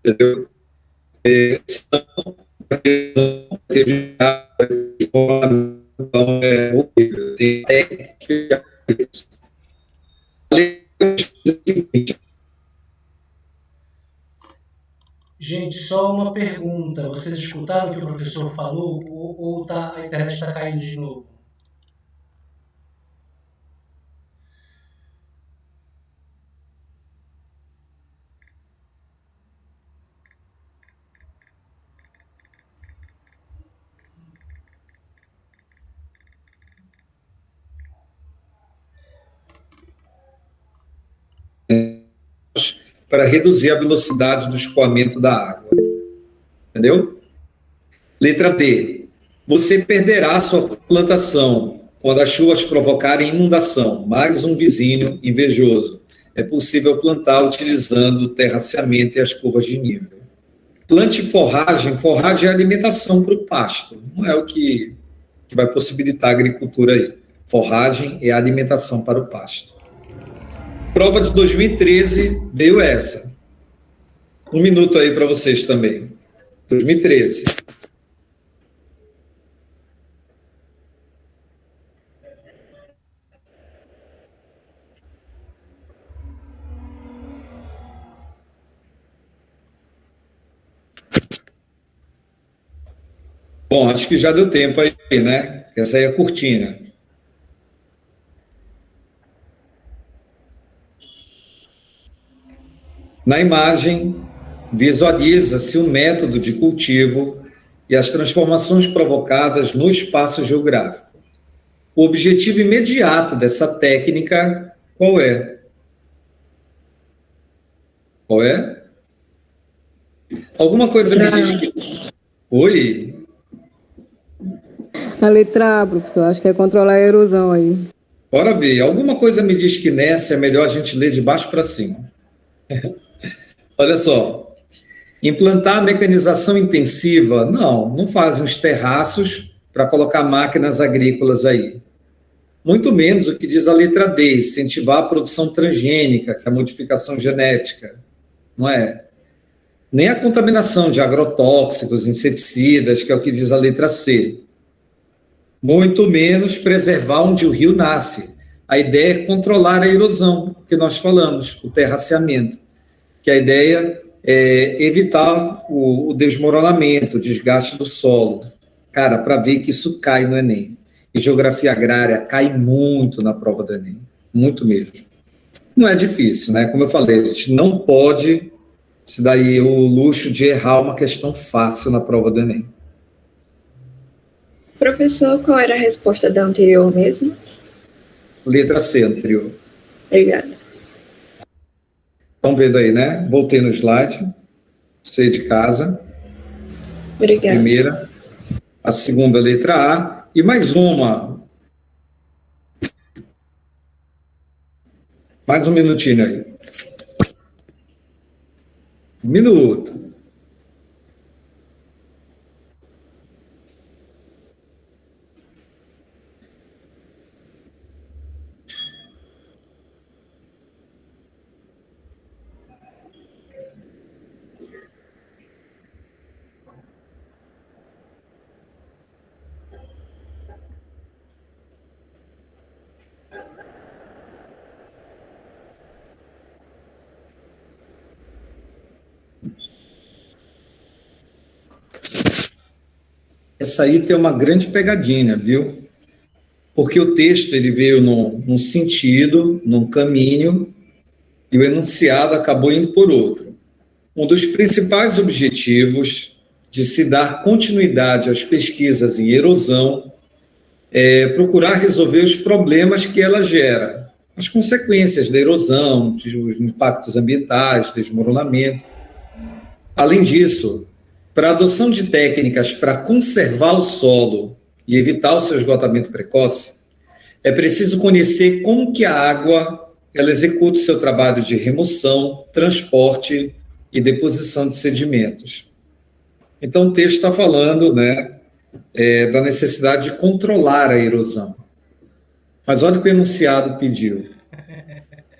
entendeu? Tem técnica. Gente, só uma pergunta. Vocês escutaram o que o professor falou ou a internet está caindo de novo? Para reduzir a velocidade do escoamento da água. Entendeu? Letra D. Você perderá sua plantação quando as chuvas provocarem inundação. Mais um vizinho invejoso. É possível plantar utilizando o terraceamento e as curvas de nível. Plante forragem. Forragem é alimentação para o pasto. Não é o que vai possibilitar a agricultura aí. Forragem é alimentação para o pasto. Prova de 2013 veio essa. Um minuto aí para vocês também. 2013. Bom, acho que já deu tempo aí, né? Essa aí é a cortina. Na imagem, visualiza-se o método de cultivo e as transformações provocadas no espaço geográfico. O objetivo imediato dessa técnica, qual é? Qual é? Alguma coisa me diz que... Oi? A letra A, professor, acho que é controlar a erosão aí. Bora ver. Alguma coisa me diz que nessa é melhor a gente ler de baixo para cima. Olha só, implantar a mecanização intensiva, não fazem os terraços para colocar máquinas agrícolas aí. Muito menos o que diz a letra D, incentivar a produção transgênica, que é a modificação genética, não é? Nem a contaminação de agrotóxicos, inseticidas, que é o que diz a letra C. Muito menos preservar onde o rio nasce. A ideia é controlar a erosão, que nós falamos, o terraceamento. Que a ideia evitar o desmoronamento, o desgaste do solo. Cara, para ver que isso cai no Enem. E geografia agrária cai muito na prova do Enem, muito mesmo. Não é difícil, né? Como eu falei, a gente não pode se dar aí o luxo de errar uma questão fácil na prova do Enem. Professor, qual era a resposta da anterior mesmo? Letra C, anterior. Obrigada. Estão vendo aí, né? Voltei no slide. C de casa. Obrigada. Primeira. A segunda, letra A. E mais uma. Mais um minutinho aí. Um minuto. Essa aí tem uma grande pegadinha, viu? Porque o texto ele veio num sentido, num caminho, e o enunciado acabou indo por outro. Um dos principais objetivos de se dar continuidade às pesquisas em erosão é procurar resolver os problemas que ela gera, as consequências da erosão, os impactos ambientais, desmoronamento. Além disso, para a adoção de técnicas para conservar o solo e evitar o seu esgotamento precoce, é preciso conhecer como que a água ela executa o seu trabalho de remoção, transporte e deposição de sedimentos. Então, o texto está falando, né, da necessidade de controlar a erosão. Mas olha o que o enunciado pediu.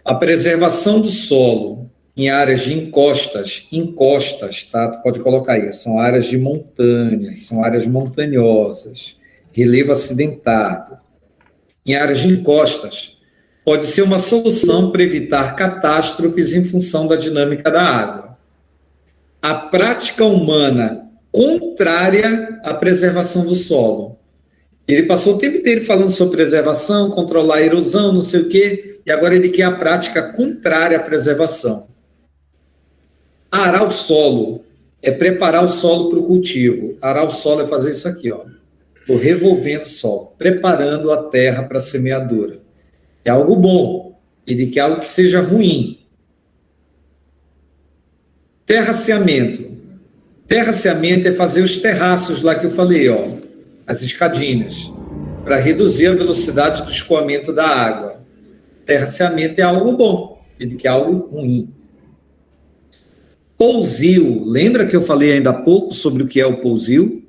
A preservação do solo em áreas de encostas, tá? Tu pode colocar aí, são áreas de montanhas, são áreas montanhosas, relevo acidentado. Em áreas de encostas, pode ser uma solução para evitar catástrofes em função da dinâmica da água. A prática humana contrária à preservação do solo. Ele passou o tempo inteiro falando sobre preservação, controlar a erosão, não sei o quê, e agora ele quer a prática contrária à preservação. Arar o solo é preparar o solo para o cultivo. Arar o solo é fazer isso aqui, ó. Estou revolvendo o solo, preparando a terra para a semeadura. É algo bom, ele quer algo que seja ruim. Terraceamento. Terraceamento é fazer os terraços lá que eu falei, ó, as escadinhas, para reduzir a velocidade do escoamento da água. Terraceamento é algo bom, ele quer algo ruim. Pousio, lembra que eu falei ainda há pouco sobre o que é o pousio?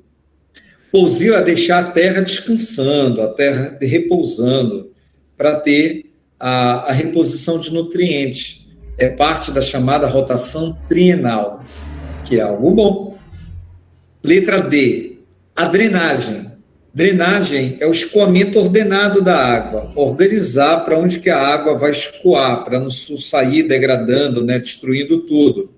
Pousio é deixar a terra descansando, a terra repousando, para ter a reposição de nutrientes. É parte da chamada rotação trienal, que é algo bom. Letra D, a drenagem. Drenagem é o escoamento ordenado da água, organizar para onde que a água vai escoar, para não sair degradando, né, destruindo tudo.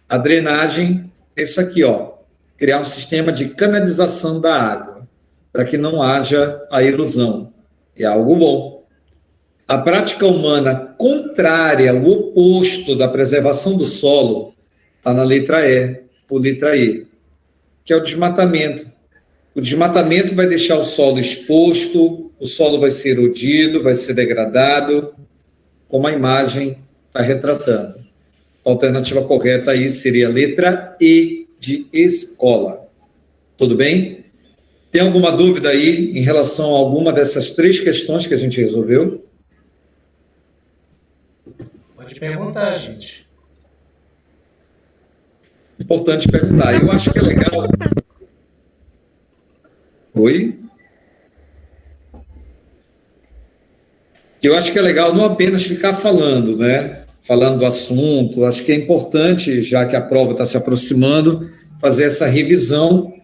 A drenagem é isso aqui, ó, criar um sistema de canalização da água, para que não haja a erosão. É algo bom. A prática humana contrária, o oposto da preservação do solo, está na letra E, ou letra E, que é o desmatamento. O desmatamento vai deixar o solo exposto, o solo vai ser erodido, vai ser degradado, como a imagem está retratando. A alternativa correta aí seria a letra E de escola. Tudo bem? Tem alguma dúvida aí em relação a alguma dessas três questões que a gente resolveu? Pode perguntar, gente. Importante perguntar. Eu acho que é legal. Oi? Eu acho que é legal não apenas ficar falando, né? Falando do assunto. Acho que é importante, já que a prova está se aproximando, fazer essa revisão,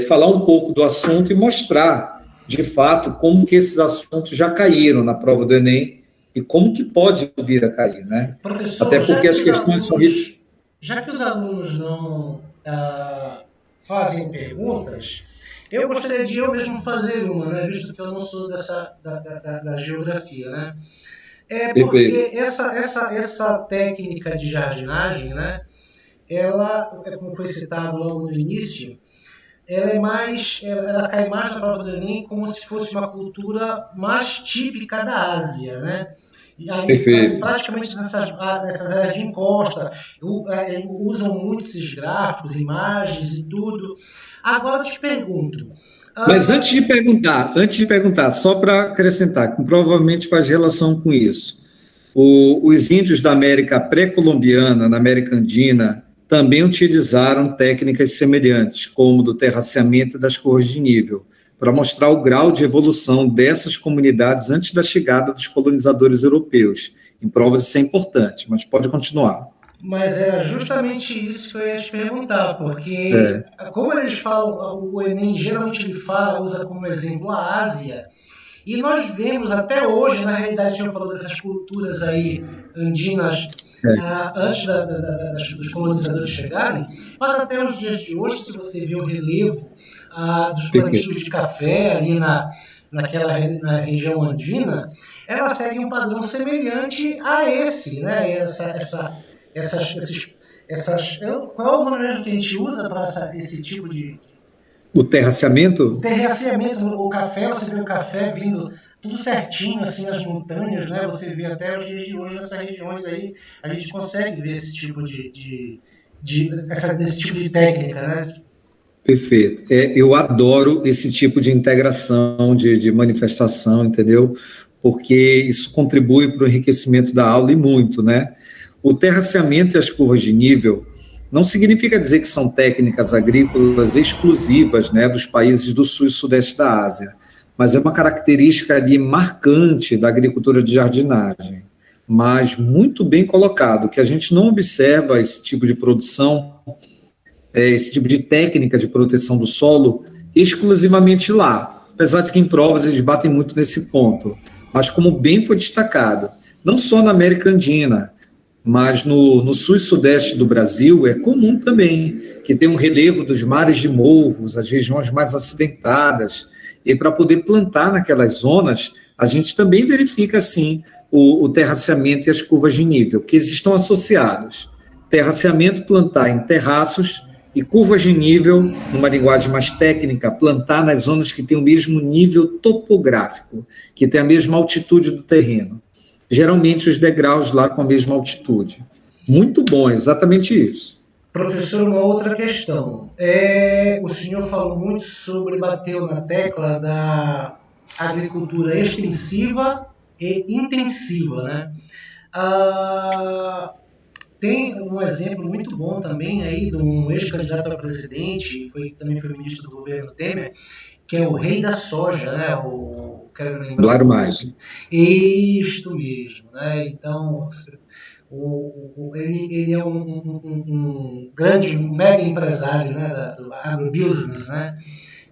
falar um pouco do assunto e mostrar, de fato, como que esses assuntos já caíram na prova do Enem e como que pode vir a cair, né? Professor, Até porque as questões são... já que os alunos não fazem perguntas, eu gostaria de eu mesmo fazer uma, né, visto que eu não sou da geografia, né? Porque essa técnica de jardinagem, né, ela, como foi citado logo no início, ela cai mais na prova do Enem como se fosse uma cultura mais típica da Ásia, né? E aí, praticamente nessas áreas de encosta, usam muito esses gráficos, imagens e tudo. Agora eu te pergunto. Mas antes de perguntar, só para acrescentar, que provavelmente faz relação com isso. Os índios da América pré-colombiana, na América Andina, também utilizaram técnicas semelhantes, como do terraceamento e das curvas de nível, para mostrar o grau de evolução dessas comunidades antes da chegada dos colonizadores europeus. Em provas isso é importante, mas pode continuar. Mas era justamente isso que eu ia te perguntar, porque como eles falam, o Enem geralmente ele usa como exemplo a Ásia, e nós vemos até hoje, na realidade, o senhor falou dessas culturas aí andinas antes dos colonizadores chegarem, mas até os dias de hoje, se você vê o relevo dos plantios de café ali na região andina, ela segue um padrão semelhante a esse, né? Qual é o nome mesmo que a gente usa para esse tipo de... O terraceamento? O terraceamento, o café, você vê o café vindo tudo certinho, assim, nas montanhas, né? Você vê até os dias de hoje, nessas regiões aí, a gente consegue ver esse tipo desse tipo de técnica, né? Perfeito. Eu adoro esse tipo de integração, de manifestação, entendeu? Porque isso contribui para o enriquecimento da aula e muito, né? O terraceamento e as curvas de nível não significa dizer que são técnicas agrícolas exclusivas, né, dos países do sul e sudeste da Ásia, mas é uma característica ali marcante da agricultura de jardinagem, mas muito bem colocado, que a gente não observa esse tipo de produção, esse tipo de técnica de proteção do solo exclusivamente lá, apesar de que em provas eles batem muito nesse ponto, mas como bem foi destacado, não só na América Andina, mas no sul e sudeste do Brasil é comum também que tem um relevo dos mares de morros, as regiões mais acidentadas, e para poder plantar naquelas zonas, a gente também verifica, assim, o terraceamento e as curvas de nível, que eles estão associados. Terraceamento, plantar em terraços, e curvas de nível, numa linguagem mais técnica, plantar nas zonas que têm o mesmo nível topográfico, que tem a mesma altitude do terreno. Geralmente os degraus lá com a mesma altitude. Muito bom, exatamente isso. Professor, uma outra questão. O senhor falou muito sobre, bateu na tecla da agricultura extensiva e intensiva, né? Tem um exemplo muito bom também aí de um ex-candidato a presidente, também foi ministro do governo Temer, que é o rei da soja, né? Blairo Maggi. Isto mesmo, né? Então, ele é um grande, mega empresário, né, do agrobusiness, né?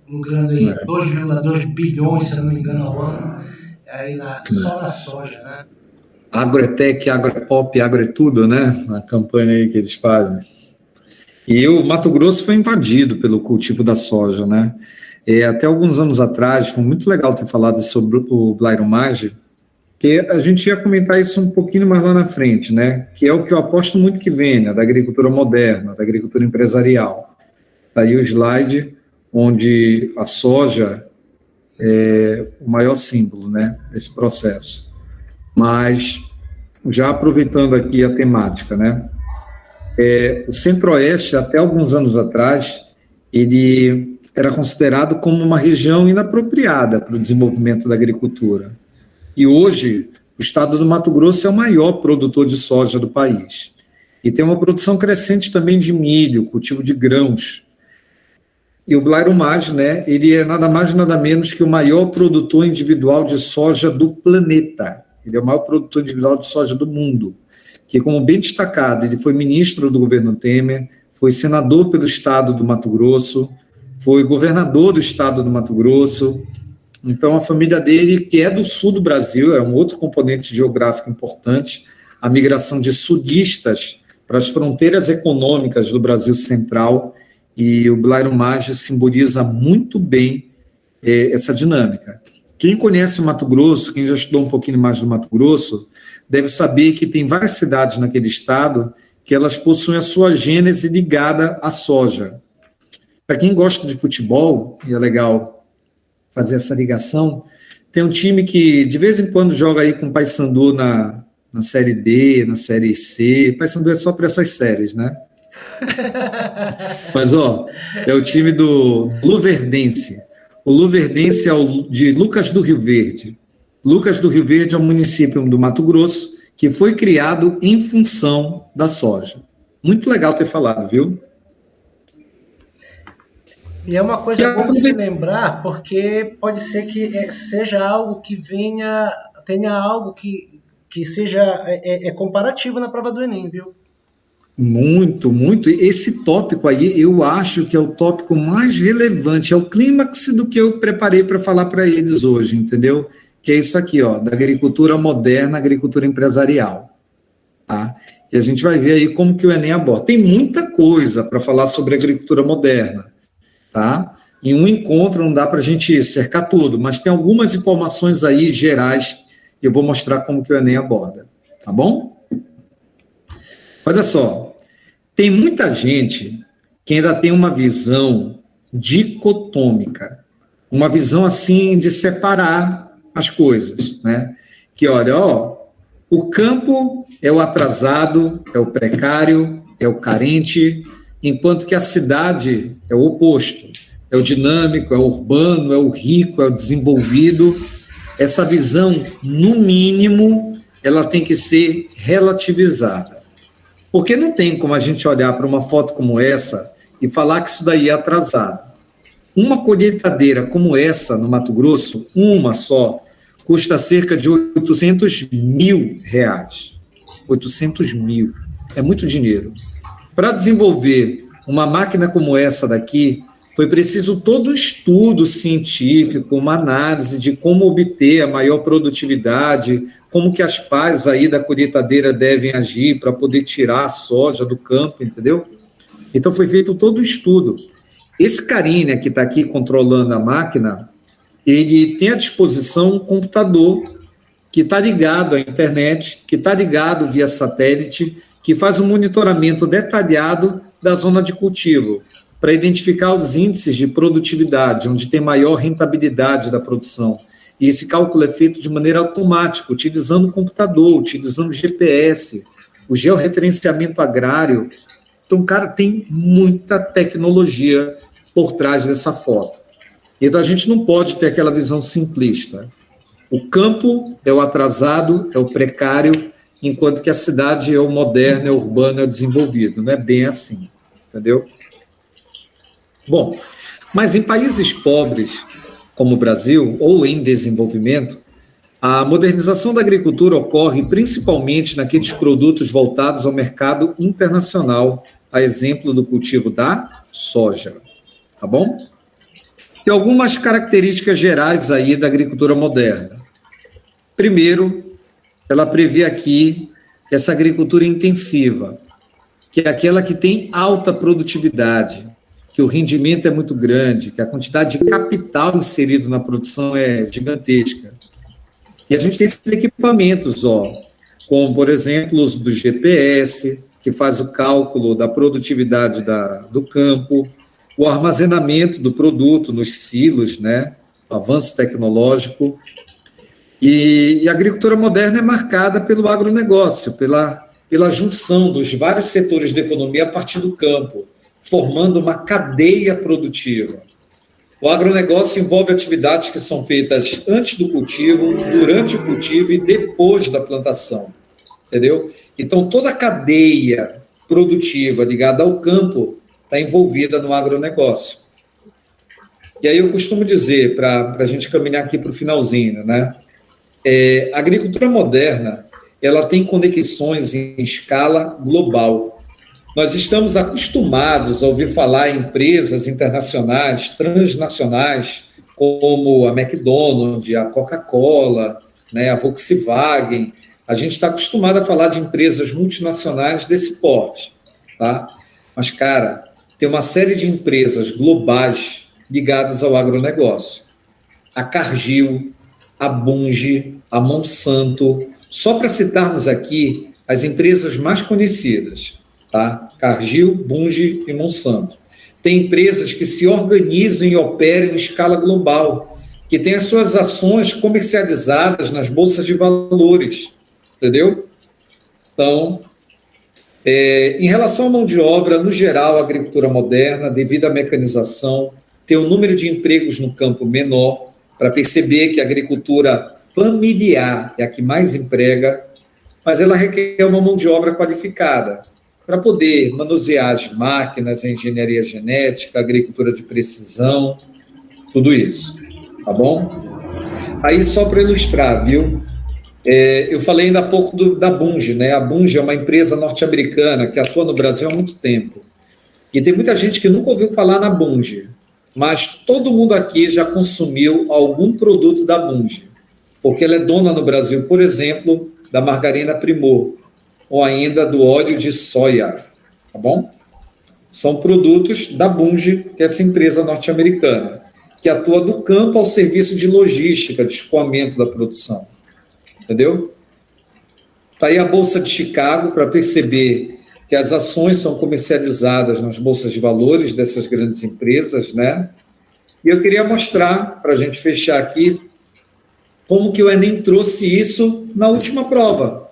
Lucrando 2,2 bilhões, se não me engano, ao ano, aí só na soja, né? Agrotech, agropop, agrotudo, né? A campanha aí que eles fazem. E o Mato Grosso foi invadido pelo cultivo da soja, né? Até alguns anos atrás, foi muito legal ter falado sobre o Blairo Maggi, que a gente ia comentar isso um pouquinho mais lá na frente, né? Que é o que eu aposto muito que venha, da agricultura moderna, da agricultura empresarial. Está aí o slide onde a soja é o maior símbolo, né, desse processo. Mas, já aproveitando aqui a temática, né? O Centro-Oeste, até alguns anos atrás, ele era considerado como uma região inapropriada para o desenvolvimento da agricultura. E hoje, o estado do Mato Grosso é o maior produtor de soja do país. E tem uma produção crescente também de milho, cultivo de grãos. E o Blairo Maggi, né, ele é nada mais nada menos que o maior produtor individual de soja do planeta. Ele é o maior produtor individual de soja do mundo. Que, como bem destacado, ele foi ministro do governo Temer, foi senador pelo estado do Mato Grosso, foi governador do estado do Mato Grosso. Então, a família dele, que é do sul do Brasil, é um outro componente geográfico importante, a migração de sudistas para as fronteiras econômicas do Brasil Central, e o Blairo Maggi simboliza muito bem essa dinâmica. Quem conhece o Mato Grosso, quem já estudou um pouquinho mais do Mato Grosso, deve saber que tem várias cidades naquele estado que elas possuem a sua gênese ligada à soja. Para quem gosta de futebol, e é legal fazer essa ligação, tem um time que de vez em quando joga aí com o Paysandu na Série D, na Série C. Paysandu é só para essas séries, né? Mas, é o time do Luverdense. O Luverdense é o de Lucas do Rio Verde. Lucas do Rio Verde é um município do Mato Grosso que foi criado em função da soja. Muito legal ter falado, viu? E é uma coisa boa de se lembrar, porque pode ser que seja algo que tenha algo que seja comparativo na prova do Enem, viu? Muito, muito. Esse tópico aí, eu acho que é o tópico mais relevante, é o clímax do que eu preparei para falar para eles hoje, entendeu? Que é isso aqui, da agricultura moderna, agricultura empresarial, tá? E a gente vai ver aí como que o Enem aborda. Tem muita coisa para falar sobre agricultura moderna, tá? Em um encontro não dá para a gente cercar tudo, mas tem algumas informações aí gerais e eu vou mostrar como que o Enem aborda, tá bom? Olha só, tem muita gente que ainda tem uma visão dicotômica, uma visão assim de separar as coisas, né? Que olha, o campo é o atrasado, é o precário, é o carente, enquanto que a cidade é o oposto, é o dinâmico, é o urbano, é o rico, é o desenvolvido. Essa visão, no mínimo, ela tem que ser relativizada. Porque não tem como a gente olhar para uma foto como essa e falar que isso daí é atrasado. Uma colheitadeira como essa, no Mato Grosso, uma só, custa cerca de R$800 mil. 800 mil. É muito dinheiro. Para desenvolver uma máquina como essa daqui, foi preciso todo um estudo científico, uma análise de como obter a maior produtividade, como que as pás aí da colheitadeira devem agir para poder tirar a soja do campo, entendeu? Então foi feito todo o estudo. Esse carinha que está aqui controlando a máquina, ele tem à disposição um computador que está ligado à internet, que está ligado via satélite, que faz um monitoramento detalhado da zona de cultivo, para identificar os índices de produtividade, onde tem maior rentabilidade da produção. E esse cálculo é feito de maneira automática, utilizando o computador, utilizando o GPS, o georreferenciamento agrário. Então, cara, tem muita tecnologia por trás dessa foto. Então, a gente não pode ter aquela visão simplista. O campo é o atrasado, é o precário, enquanto que a cidade é o moderno, é o urbano, é o desenvolvido. Não é bem assim, entendeu? Bom, mas em países pobres, como o Brasil, ou em desenvolvimento, a modernização da agricultura ocorre principalmente naqueles produtos voltados ao mercado internacional, a exemplo do cultivo da soja, tá bom? E algumas características gerais aí da agricultura moderna. Primeiro, ela prevê aqui essa agricultura intensiva, que é aquela que tem alta produtividade, que o rendimento é muito grande, que a quantidade de capital inserido na produção é gigantesca. E a gente tem esses equipamentos, como, por exemplo, os do GPS, que faz o cálculo da produtividade do campo, o armazenamento do produto nos silos, né? O avanço tecnológico. E a agricultura moderna é marcada pelo agronegócio, pela junção dos vários setores da economia a partir do campo, formando uma cadeia produtiva. O agronegócio envolve atividades que são feitas antes do cultivo, durante o cultivo e depois da plantação, entendeu? Então, toda a cadeia produtiva ligada ao campo está envolvida no agronegócio. E aí eu costumo dizer, para a gente caminhar aqui para o finalzinho, né? A agricultura moderna, ela tem conexões em escala global. Nós estamos acostumados a ouvir falar em empresas internacionais, transnacionais, como a McDonald's, a Coca-Cola, né, a Volkswagen, A gente está acostumado a falar de empresas multinacionais desse porte, tá? Mas, cara, tem uma série de empresas globais ligadas ao agronegócio. A Cargill, a Bunge, a Monsanto, só para citarmos aqui as empresas mais conhecidas, tá? Cargill, Bunge e Monsanto. Tem empresas que se organizam e operam em escala global, que têm as suas ações comercializadas nas bolsas de valores, entendeu? Então, em relação à mão de obra, no geral, a agricultura moderna, devido à mecanização, tem um número de empregos no campo menor, para perceber que a agricultura familiar é a que mais emprega, mas ela requer uma mão de obra qualificada para poder manusear as máquinas, a engenharia genética, a agricultura de precisão, tudo isso, tá bom? Aí, só para ilustrar, viu? Eu falei ainda há pouco da Bunge, né? A Bunge é uma empresa norte-americana que atua no Brasil há muito tempo. E tem muita gente que nunca ouviu falar na Bunge, mas todo mundo aqui já consumiu algum produto da Bunge, porque ela é dona no Brasil, por exemplo, da margarina Primor, ou ainda do óleo de soja, tá bom? São produtos da Bunge, que é essa empresa norte-americana, que atua do campo ao serviço de logística, de escoamento da produção. Entendeu? Está aí a Bolsa de Chicago para perceber que as ações são comercializadas nas bolsas de valores dessas grandes empresas, né? E eu queria mostrar, para a gente fechar aqui, como que o Enem trouxe isso na última prova.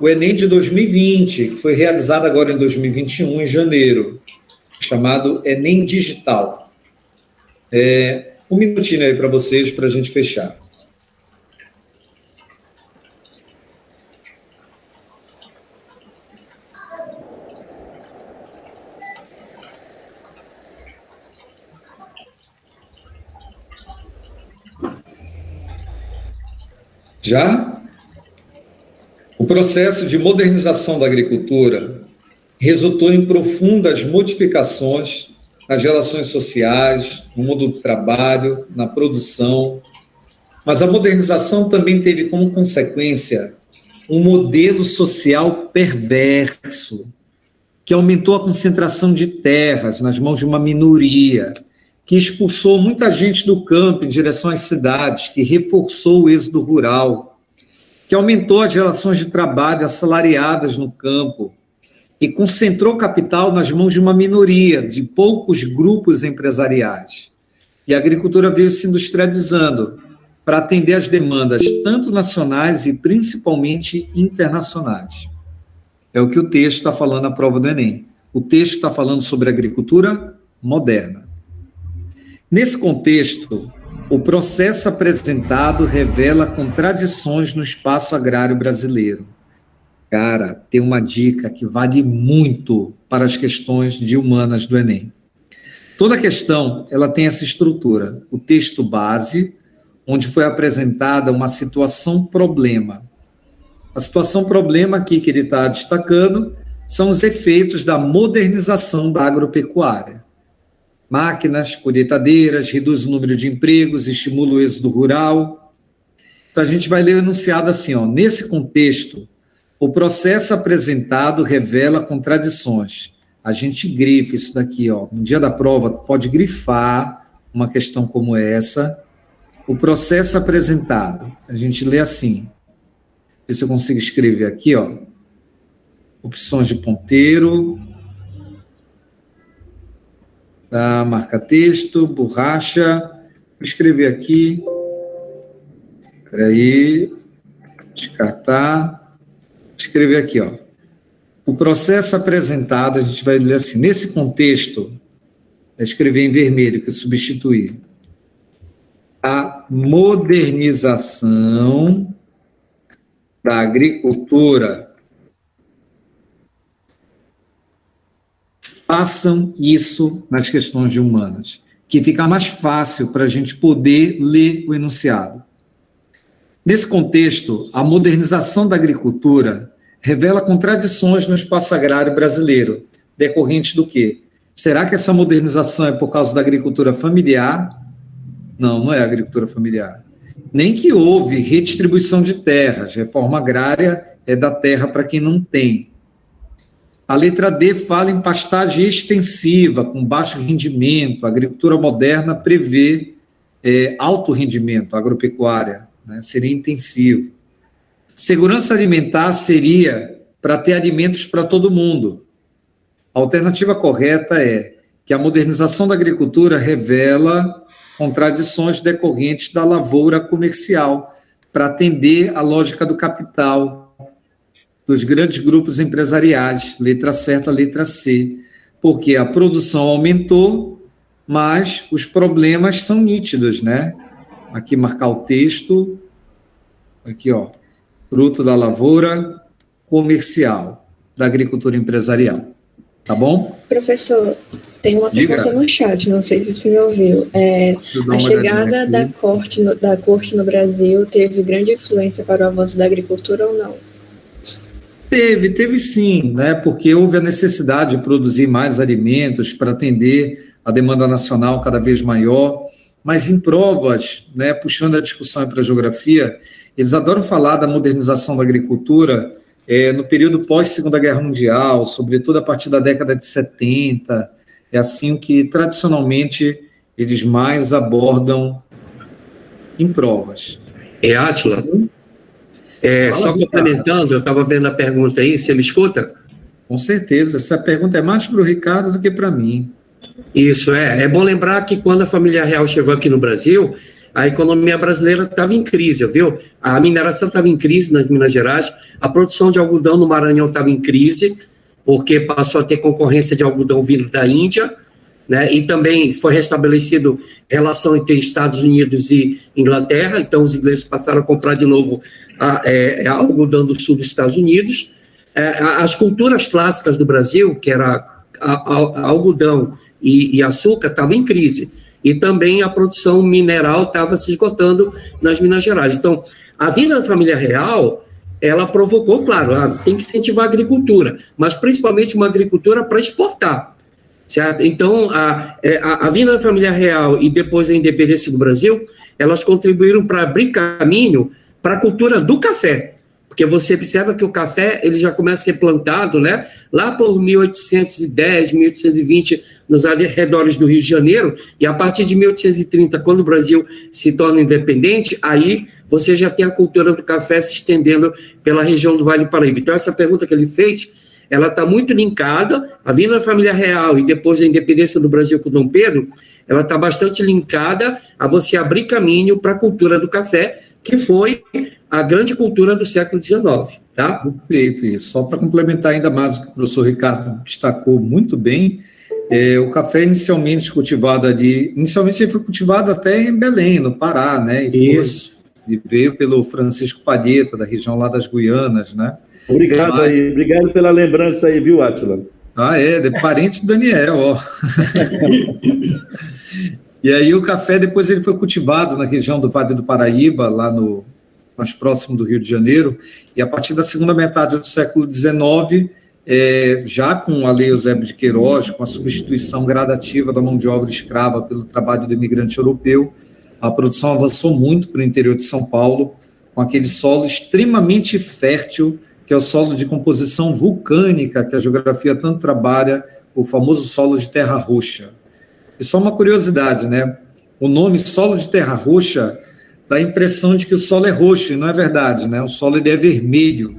O Enem de 2020, que foi realizado agora em 2021, em janeiro, chamado Enem Digital. Um minutinho aí para vocês, para a gente fechar. Já? O processo de modernização da agricultura resultou em profundas modificações nas relações sociais, no mundo do trabalho, na produção, mas a modernização também teve como consequência um modelo social perverso, que aumentou a concentração de terras nas mãos de uma minoria, que expulsou muita gente do campo em direção às cidades, que reforçou o êxodo rural, que aumentou as relações de trabalho assalariadas no campo e concentrou capital nas mãos de uma minoria, de poucos grupos empresariais. E a agricultura veio se industrializando para atender às demandas tanto nacionais e principalmente internacionais. É o que o texto está falando na prova do Enem. O texto está falando sobre agricultura moderna. Nesse contexto, o processo apresentado revela contradições no espaço agrário brasileiro. Cara, tem uma dica que vale muito para as questões de humanas do Enem. Toda questão, ela tem essa estrutura. O texto base, onde foi apresentada uma situação-problema. A situação-problema aqui que ele está destacando são os efeitos da modernização da agropecuária. Máquinas, colheitadeiras, reduz o número de empregos, estimula o êxodo rural. Então, a gente vai ler o enunciado assim, ó, nesse contexto, o processo apresentado revela contradições. A gente grifa isso daqui, ó, no dia da prova, pode grifar uma questão como essa. O processo apresentado, a gente lê assim, ver se eu consigo escrever aqui, ó, opções de ponteiro, tá, marca texto, borracha, vou escrever aqui, espera aí, descartar, escrever aqui, ó, o processo apresentado, a gente vai ler assim, nesse contexto, escrever em vermelho, que eu substituí, a modernização da agricultura. Façam isso nas questões de humanas, que fica mais fácil para a gente poder ler o enunciado. Nesse contexto, a modernização da agricultura revela contradições no espaço agrário brasileiro, decorrentes do quê? Será que essa modernização é por causa da agricultura familiar? Não, não é a agricultura familiar. nem que houve redistribuição de terras. Reforma agrária é da terra para quem não tem. A letra D fala em pastagem extensiva, com baixo rendimento. A agricultura moderna prevê alto rendimento, agropecuária, né? Seria intensivo. Segurança alimentar seria para ter alimentos para todo mundo. A alternativa correta é que a modernização da agricultura revela contradições decorrentes da lavoura comercial para atender à lógica do capital, dos grandes grupos empresariais, letra certa, letra C, porque a produção aumentou, mas os problemas são nítidos, né? Aqui marcar o texto, aqui, ó, fruto da lavoura comercial, da agricultura empresarial. Tá bom? Professor, tem uma pergunta no chat, não sei se o senhor viu. A chegada da corte no Brasil teve grande influência para o avanço da agricultura ou não? Teve sim, né? Porque houve a necessidade de produzir mais alimentos para atender a demanda nacional cada vez maior, mas em provas, né, puxando a discussão para a geografia, eles adoram falar da modernização da agricultura no período pós-Segunda Guerra Mundial, sobretudo a partir da década de 70, é assim que, tradicionalmente, eles mais abordam em provas. Átila, só complementando, eu estava vendo a pergunta aí, você me escuta? Com certeza, essa pergunta é mais para o Ricardo do que para mim. Isso, é bom lembrar que quando a família real chegou aqui no Brasil, a economia brasileira estava em crise, viu? A mineração estava em crise nas Minas Gerais, a produção de algodão no Maranhão estava em crise, porque passou a ter concorrência de algodão vindo da Índia, né? E também foi restabelecido relação entre Estados Unidos e Inglaterra, então os ingleses passaram a comprar de novo algodão do sul dos Estados Unidos. As culturas clássicas do Brasil, que era algodão e açúcar, estavam em crise. E também a produção mineral estava se esgotando nas Minas Gerais. Então, a vinda da família real, ela provocou, claro, tem que incentivar a agricultura, mas principalmente uma agricultura para exportar, certo? Então, a vinda da família real e depois a independência do Brasil, elas contribuíram para abrir caminho para a cultura do café, porque você observa que o café ele já começa a ser plantado, né, lá por 1810, 1820, nos arredores do Rio de Janeiro, e a partir de 1830, quando o Brasil se torna independente, aí você já tem a cultura do café se estendendo pela região do Vale do Paraíba. Então, essa pergunta que ele fez, ela está muito linkada, a vinda da família real e depois a independência do Brasil com Dom Pedro, ela está bastante linkada a você abrir caminho para a cultura do café, que foi a grande cultura do século XIX, tá? Perfeito, isso. Só para complementar ainda mais o que o professor Ricardo destacou muito bem, o café inicialmente cultivado ali, inicialmente ele foi cultivado até em Belém, no Pará, né? Isso. E veio pelo Francisco Palheta, da região lá das Guianas, né? Obrigado aí, obrigado pela lembrança aí, viu, Átila? Parente do Daniel, ó. E aí o café depois ele foi cultivado na região do Vale do Paraíba, lá mais próximo do Rio de Janeiro, e a partir da segunda metade do século XIX, já com a Lei Eusébio de Queiroz, com a substituição gradativa da mão de obra escrava pelo trabalho do imigrante europeu, a produção avançou muito para o interior de São Paulo, com aquele solo extremamente fértil, que é o solo de composição vulcânica, que a geografia tanto trabalha, o famoso solo de terra roxa. E só uma curiosidade, né? O nome solo de terra roxa dá a impressão de que o solo é roxo, e não é verdade, né? O solo ele é vermelho,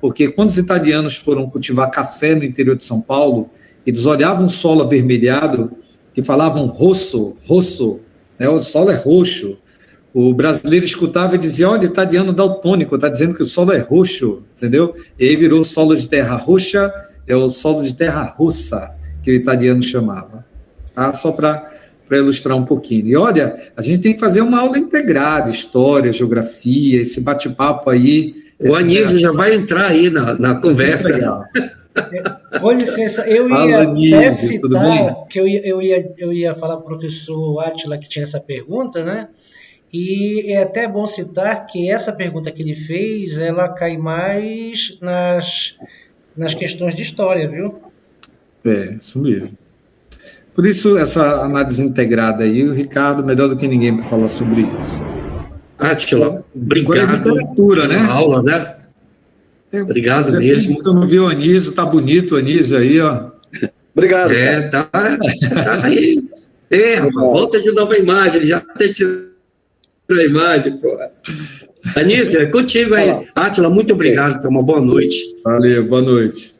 porque quando os italianos foram cultivar café no interior de São Paulo, eles olhavam o solo avermelhado e falavam rosso, né? O solo é roxo. O brasileiro escutava e dizia, olha, italiano daltônico, está dizendo que o solo é roxo, entendeu? E aí virou o solo de terra roxa, é o solo de terra rossa, que o italiano chamava. Tá? Só para ilustrar um pouquinho. E olha, a gente tem que fazer uma aula integrada, história, geografia, esse bate-papo aí. O Anísio já vai entrar aí na conversa. Legal. Com licença, eu ia até citar, que eu ia falar para o professor Átila que tinha essa pergunta, né? E é até bom citar que essa pergunta que ele fez, ela cai mais nas questões de história, viu? Isso mesmo. Por isso, essa análise integrada aí, o Ricardo, melhor do que ninguém para falar sobre isso. Átila, obrigado. Agora é literatura, né? Aula, né? Obrigado mesmo. Você não viu o Anísio, tá bonito o Anísio aí, ó. Obrigado. Tá aí. Rapaz, volta de novo a imagem, ele já até tirou a imagem, pô. Anísio, é contigo aí. Átila, muito obrigado, uma boa noite. Valeu, boa noite.